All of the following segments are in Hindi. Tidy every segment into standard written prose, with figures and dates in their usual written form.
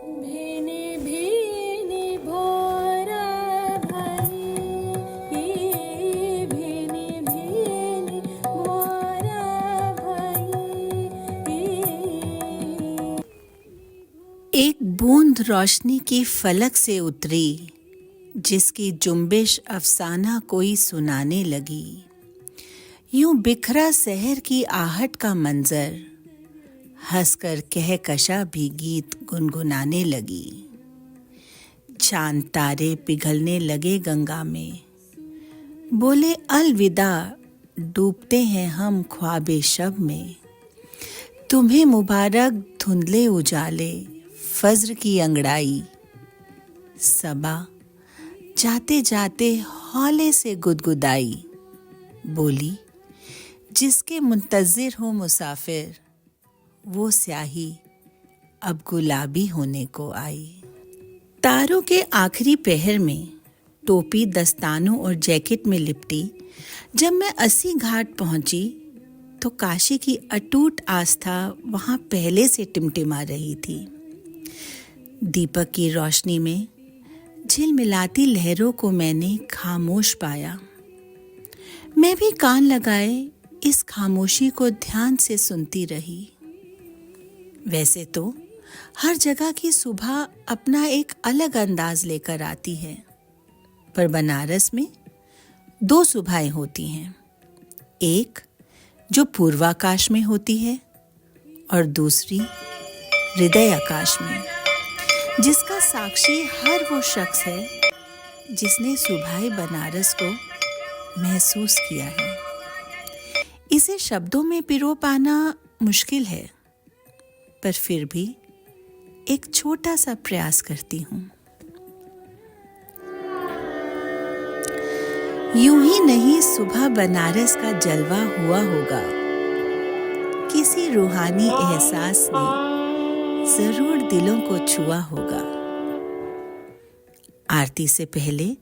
भिनी भिनी भोरा भई, भिनी भिनी भोरा भई। एक बूंद रोशनी की फलक से उतरी, जिसकी जुम्बिश अफसाना कोई सुनाने लगी। यूं बिखरा शहर की आहट का मंजर, हंसकर कहकशा भी गीत गुनगुनाने लगी। चांद तारे पिघलने लगे गंगा में, बोले अलविदा, डूबते हैं हम ख्वाबे शब में। तुम्हें मुबारक धुंधले उजाले, फज्र की अंगड़ाई। सबा जाते जाते हौले से गुदगुदाई, बोली जिसके मुंतज़िर हो मुसाफिर, वो स्याही अब गुलाबी होने को आई। तारों के आखिरी पहर में टोपी दस्तानों और जैकेट में लिपटी जब मैं 80 घाट पहुंची, तो काशी की अटूट आस्था वहां पहले से टिमटिमा रही थी। दीपक की रोशनी में झिलमिलाती लहरों को मैंने खामोश पाया। मैं भी कान लगाए इस खामोशी को ध्यान से सुनती रही। वैसे तो हर जगह की सुबह अपना एक अलग अंदाज लेकर आती है, पर बनारस में 2 सुबहें होती हैं। एक जो पूर्वाकाश में होती है और दूसरी हृदय आकाश में, जिसका साक्षी हर वो शख्स है जिसने सुबह बनारस को महसूस किया है। इसे शब्दों में पिरो पाना मुश्किल है, पर फिर भी एक छोटा सा प्रयास करती हूँ। यूं ही नहीं सुबह बनारस का जलवा हुआ होगा, किसी रूहानी एहसास ने जरूर दिलों को छुआ होगा। आरती से पहले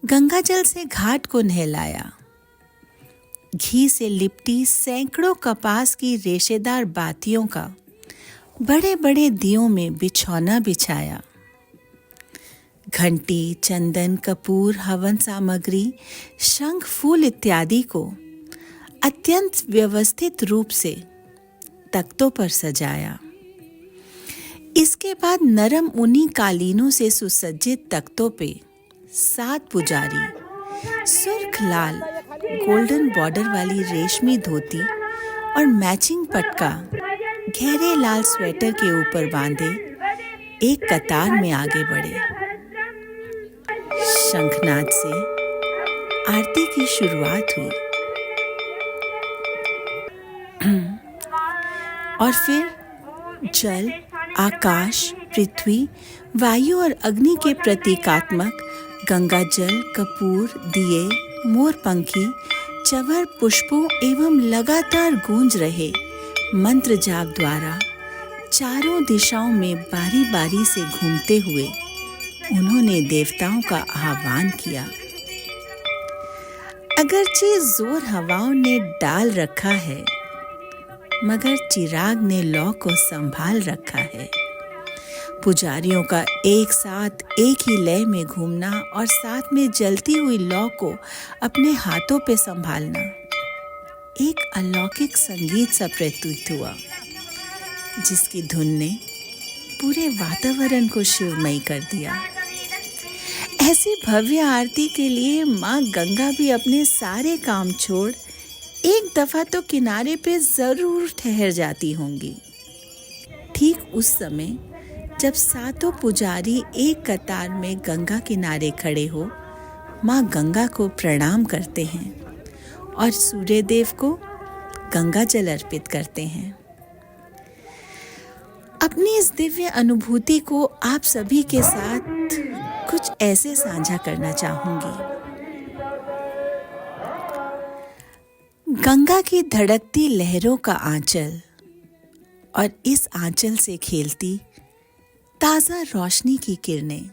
गंगा जल से घाट को नहलाया। घी से लिपटी सैकड़ों कपास की रेशेदार बातियों का बड़े बड़े दियों में बिछौना बिछाया। घंटी, चंदन, कपूर, हवन सामग्री, शंख, फूल इत्यादि को अत्यंत व्यवस्थित रूप से तख्तों पर सजाया। इसके बाद नरम ऊनी कालीनों से सुसज्जित तख्तों पे 7 पुजारी सुर्ख लाल गोल्डन बॉर्डर वाली रेशमी धोती और मैचिंग पटका गहरे लाल स्वेटर के ऊपर बांधे एक कतार में आगे बढ़े। शंखनाद से आरती की शुरुआत हुई और फिर जल, आकाश, पृथ्वी, वायु और अग्नि के प्रतीकात्मक गंगा जल, कपूर, दिए, मोरपंखी, चवर, पुष्पों एवं लगातार गूंज रहे मंत्र जाप द्वारा चारों दिशाओं में बारी बारी से घूमते हुए उन्होंने देवताओं का आह्वान किया। अगरचे जोर हवाओं ने डाल रखा है, मगर चिराग ने लौ को संभाल रखा है। पुजारियों का एक साथ एक ही लय में घूमना और साथ में जलती हुई लौ को अपने हाथों पे संभालना एक अलौकिक संगीत सा प्रतीत हुआ, जिसकी धुन ने पूरे वातावरण को शिवमय कर दिया। ऐसी भव्य आरती के लिए माँ गंगा भी अपने सारे काम छोड़ एक दफा तो किनारे पे जरूर ठहर जाती होंगी। ठीक उस समय जब 7 पुजारी एक कतार में गंगा किनारे खड़े हो माँ गंगा को प्रणाम करते हैं और सूर्य देव को गंगा जल अर्पित करते हैं। अपनी इस दिव्य अनुभूति को आप सभी के साथ कुछ ऐसे साझा करना चाहूंगी। गंगा की धड़कती लहरों का आंचल और इस आंचल से खेलती ताजा रोशनी की किरणें,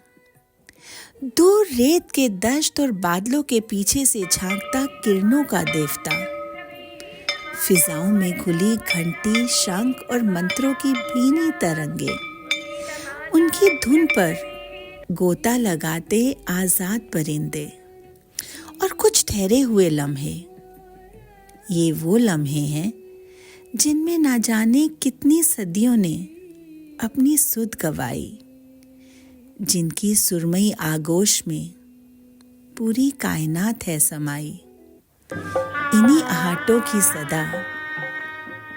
दूर रेत के दश्त और बादलों के पीछे से झांकता किरणों का देवता, फिजाओं में घुली घंटी, शंख और मंत्रों की भीनी तरंगे, उनकी धुन पर गोता लगाते आजाद परिंदे और कुछ ठहरे हुए लम्हे। ये वो लम्हे हैं जिनमें ना जाने कितनी सदियों ने अपनी सुध गवाई, जिनकी सुरमई आगोश में पूरी कायनात है समाई। इन्हीं आहटों की सदा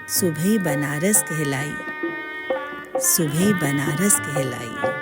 सुबह बनारस कहलाई, सुबह बनारस कहलाई।